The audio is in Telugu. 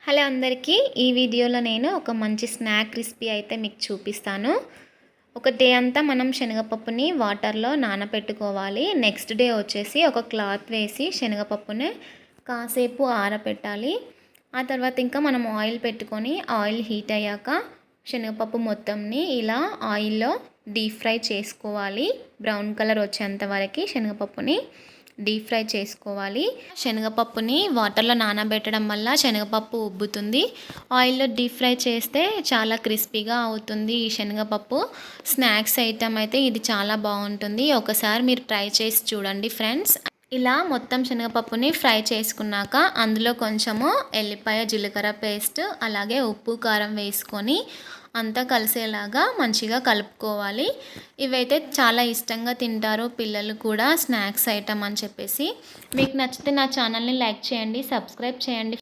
హలో అందరికీ, ఈ వీడియోలో నేను ఒక మంచి స్నాక్ రెసిపీ అయితే మీకు చూపిస్తాను. ఒక డే అంతా మనం శనగపప్పుని వాటర్లో నానబెట్టుకోవాలి. నెక్స్ట్ డే వచ్చేసి ఒక క్లాత్ వేసి శనగపప్పుని కాసేపు ఆరబెట్టాలి. ఆ తర్వాత ఇంకా మనం ఆయిల్ పెట్టుకొని ఆయిల్ హీట్ అయ్యాక శనగపప్పు మొత్తంని ఇలా ఆయిల్లో డీప్ ఫ్రై చేసుకోవాలి. బ్రౌన్ కలర్ వచ్చేంత వరకు శనగపప్పుని డీప్ ఫ్రై చేసుకోవాలి. శనగపప్పుని వాటర్లో నానబెట్టడం వల్ల శనగపప్పు ఉబ్బుతుంది. ఆయిల్లో డీప్ ఫ్రై చేస్తే చాలా క్రిస్పీగా అవుతుంది. ఈ శనగపప్పు స్నాక్స్ ఐటమ్ అయితే ఇది చాలా బాగుంటుంది. ఒకసారి మీరు ట్రై చేసి చూడండి ఫ్రెండ్స్. ఇలా మొత్తం శనగపప్పుని ఫ్రై చేసుకున్నాక అందులో కొంచెము ఎల్లిపాయ జీలకర్ర పేస్ట్ అలాగే ఉప్పు కారం వేసుకొని అంతా కలిసేలాగా మంచిగా కలుపుకోవాలి. ఇవైతే చాలా ఇష్టంగా తింటారు పిల్లలు కూడా, స్నాక్స్ ఐటమ్ అని చెప్పేసి. మీకు నచ్చితే నా ఛానల్ని లైక్ చేయండి, సబ్స్క్రైబ్ చేయండి.